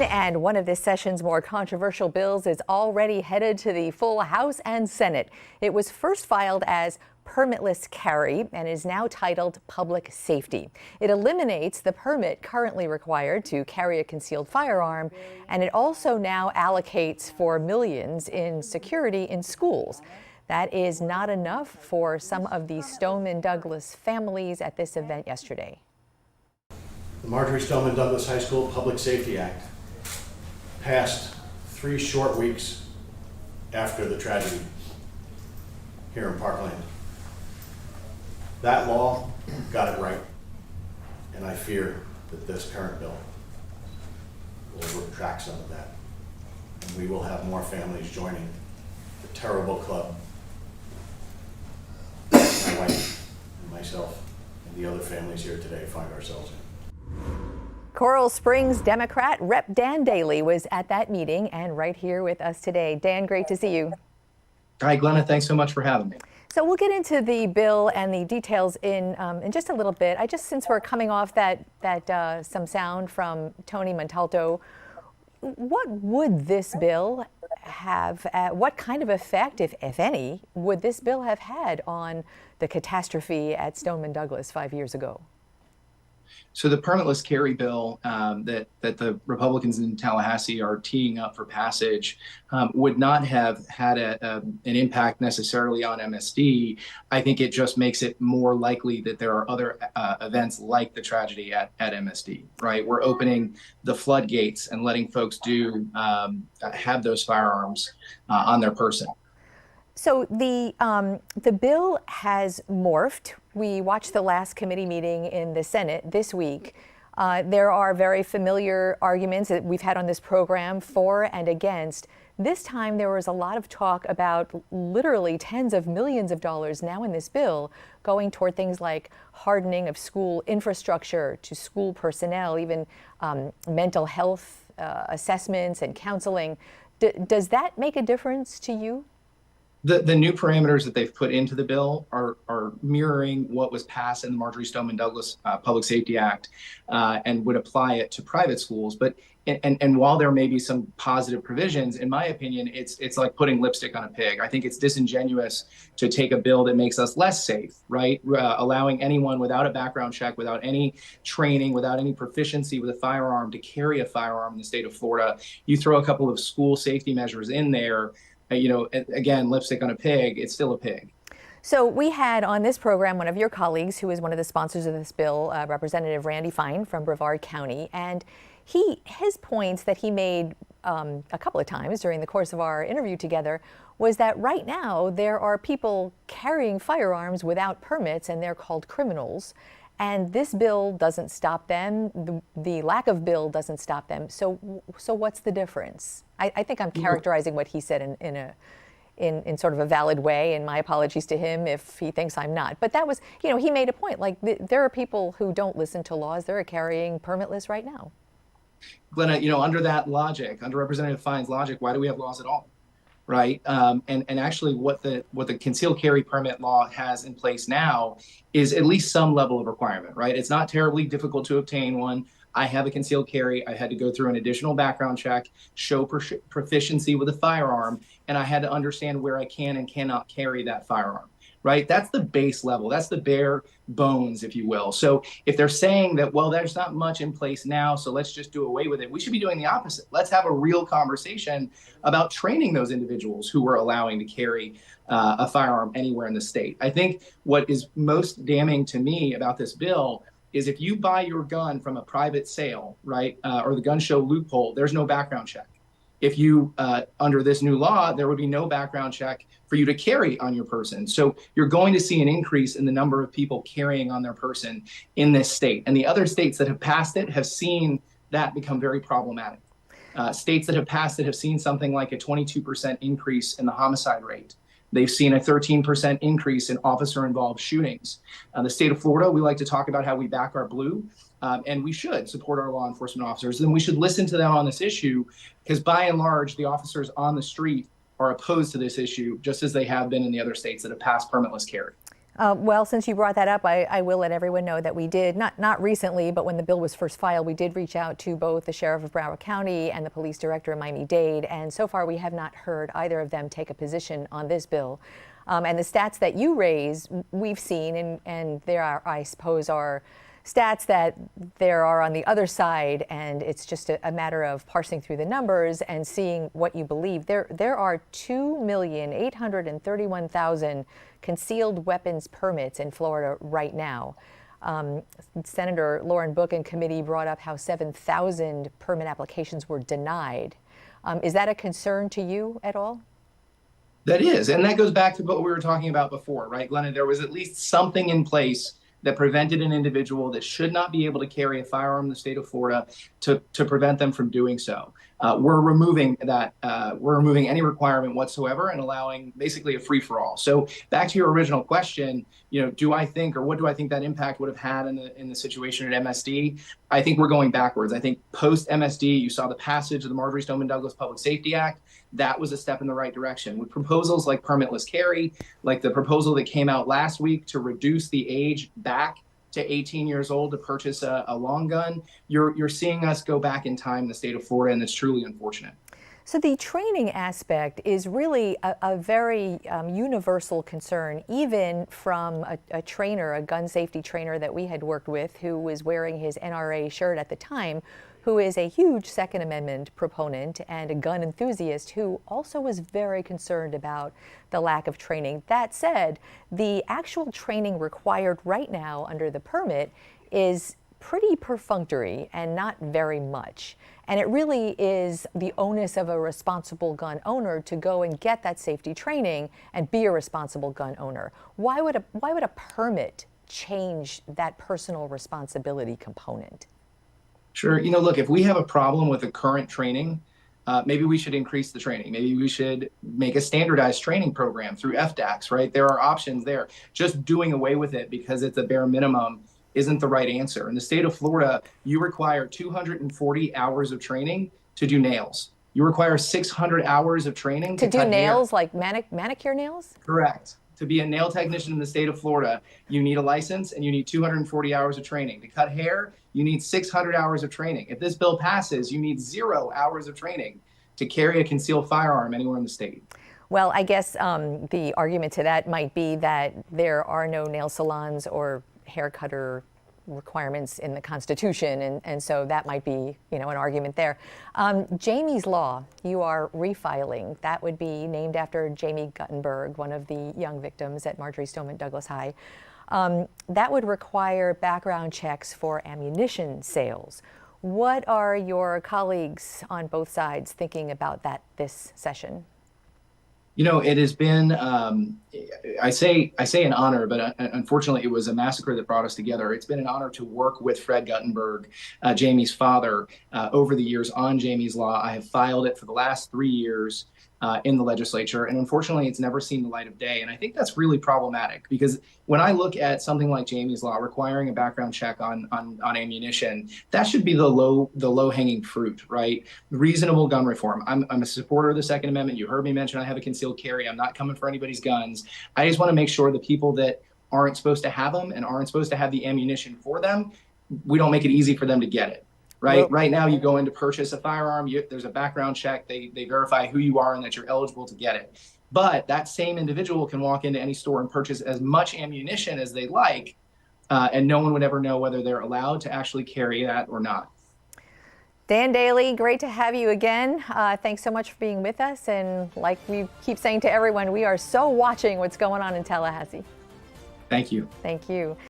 everyone. And one of this session's more controversial bills is already headed to the full House and Senate. It was first filed as permitless carry and is now titled Public Safety. It eliminates the permit currently required to carry a concealed firearm, and it also now allocates for millions in security in schools. That is not enough for some of the Stoneman Douglas families at this event yesterday. The Marjory Stoneman Douglas High School Public Safety Act passed 3 short weeks after the tragedy here in Parkland. That law got it right, and I fear that this current bill will retract some of that, and we will have more families joining the terrible club my wife and myself and the other families here today find ourselves in. Coral Springs Democrat Rep. Dan Daley was at that meeting and right here with us today. Dan, great to see you. Hi, Glenna. Thanks so much for having me. So we'll get into the bill and the details in just a little bit. Since we're coming off some sound from Tony Montalto, what would this bill have? What kind of effect, if any, would this bill have had on the catastrophe at Stoneman Douglas 5 years ago? So the permitless carry bill that the Republicans in Tallahassee are teeing up for passage would not have had an impact necessarily on MSD. I think it just makes it more likely that there are other events like the tragedy at MSD, right? We're opening the floodgates and letting folks have those firearms on their person. So the bill has morphed. We watched the last committee meeting in the Senate this week. There are very familiar arguments that we've had on this program for and against. This time there was a lot of talk about literally tens of millions of dollars now in this bill going toward things like hardening of school infrastructure to school personnel, even mental health assessments and counseling. Does that make a difference to you? The new parameters that they've put into the bill are mirroring what was passed in the Marjory Stoneman Douglas Public Safety Act and would apply it to private schools. But and while there may be some positive provisions, in my opinion, it's like putting lipstick on a pig. I think it's disingenuous to take a bill that makes us less safe, right? Allowing anyone without a background check, without any training, without any proficiency with a firearm to carry a firearm in the state of Florida. You throw a couple of school safety measures in there. Again, lipstick on a pig, it's still a pig. So we had on this program one of your colleagues who is one of the sponsors of this bill, Representative Randy Fine from Brevard County, and his points that he made a couple of times during the course of our interview together was that right now there are people carrying firearms without permits and they're called criminals. And this bill doesn't stop them. The lack of bill doesn't stop them. So what's the difference? I think I'm characterizing what he said in sort of a valid way, and my apologies to him if he thinks I'm not. But that was, he made a point. Like there are people who don't listen to laws. They're carrying permitless right now. Glenna, under that logic, under Representative Fine's logic, why do we have laws at all? Right. And actually what the concealed carry permit law has in place now is at least some level of requirement. Right. It's not terribly difficult to obtain one. I have a concealed carry. I had to go through an additional background check, show proficiency with a firearm, and I had to understand where I can and cannot carry that firearm. Right. That's the base level. That's the bare bones, if you will. So if they're saying that, well, there's not much in place now, so let's just do away with it, we should be doing the opposite. Let's have a real conversation about training those individuals who are allowing to carry a firearm anywhere in the state. I think what is most damning to me about this bill is if you buy your gun from a private sale, right, or the gun show loophole, there's no background check. If you, under this new law, there would be no background check for you to carry on your person. So you're going to see an increase in the number of people carrying on their person in this state. And the other states that have passed it have seen that become very problematic. States that have passed it have seen something like a 22% increase in the homicide rate. They've seen a 13% increase in officer-involved shootings. The state of Florida, we like to talk about how we back our blue. And we should support our law enforcement officers, and we should listen to them on this issue, because by and large, the officers on the street are opposed to this issue, just as they have been in the other states that have passed permitless carry. Well, since you brought that up, I will let everyone know that we did, not recently, but when the bill was first filed, we did reach out to both the sheriff of Broward County and the police director of Miami-Dade, and so far we have not heard either of them take a position on this bill. And the stats that you raise, we've seen, and there are, I suppose, are stats that there are on the other side, and it's just a matter of parsing through the numbers and seeing what you believe. There are 2,831,000 concealed weapons permits in Florida right now. Senator Lauren Book in committee brought up how 7,000 permit applications were denied. Is that a concern to you at all? That is, and that goes back to what we were talking about before, right, Glenna? There was at least something in place that prevented an individual that should not be able to carry a firearm in the state of Florida to prevent them from doing so. We're removing that. We're removing any requirement whatsoever and allowing basically a free-for-all. So back to your original question, do I think, or what do I think that impact would have had in the situation at MSD? I think we're going backwards. I think post MSD, you saw the passage of the Marjory Stoneman Douglas Public Safety Act. That was a step in the right direction. With proposals like permitless carry, like the proposal that came out last week to reduce the age back to 18 years old to purchase a long gun, you're seeing us go back in time in the state of Florida, and it's truly unfortunate. So the training aspect is really a very universal concern, even from a trainer, a gun safety trainer that we had worked with, who was wearing his NRA shirt at the time, who is a huge Second Amendment proponent and a gun enthusiast who also was very concerned about the lack of training. That said, the actual training required right now under the permit is pretty perfunctory and not very much. And it really is the onus of a responsible gun owner to go and get that safety training and be a responsible gun owner. Why would a permit change that personal responsibility component? Sure. Look, if we have a problem with the current training, maybe we should increase the training. Maybe we should make a standardized training program through FDACs, right? There are options there. Just doing away with it because it's a bare minimum isn't the right answer. In the state of Florida, you require 240 hours of training to do nails. You require 600 hours of training to do nails, hair. like manicure nails? Correct. To be a nail technician in the state of Florida, you need a license and you need 240 hours of training. To cut hair, you need 600 hours of training. If this bill passes, you need 0 hours of training to carry a concealed firearm anywhere in the state. Well, I guess the argument to that might be that there are no nail salons or hair cutter requirements in the Constitution, and so that might be, an argument there. Jamie's Law, you are refiling. That would be named after Jamie Guttenberg, one of the young victims at Marjory Stoneman Douglas High. That would require background checks for ammunition sales. What are your colleagues on both sides thinking about that this session? It has been, I say an honor, but unfortunately it was a massacre that brought us together. It's been an honor to work with Fred Guttenberg, Jamie's father, over the years on Jamie's Law. I have filed it for the last 3 years in the legislature, and unfortunately it's never seen the light of day. And I think that's really problematic, because when I look at something like Jamie's Law requiring a background check on ammunition, that should be the low hanging fruit, right? Reasonable gun reform. I'm a supporter of the Second Amendment. You heard me mention I have a concealed carry. I'm not coming for anybody's guns. I just want to make sure the people that aren't supposed to have them and aren't supposed to have the ammunition for them, we don't make it easy for them to get it. Right. Well, right now, you go in to purchase a firearm. There's a background check. They verify who you are and that you're eligible to get it. But that same individual can walk into any store and purchase as much ammunition as they like, and no one would ever know whether they're allowed to actually carry that or not. Dan Daley, great to have you again. Thanks so much for being with us. And like we keep saying to everyone, we are so watching what's going on in Tallahassee. Thank you. Thank you.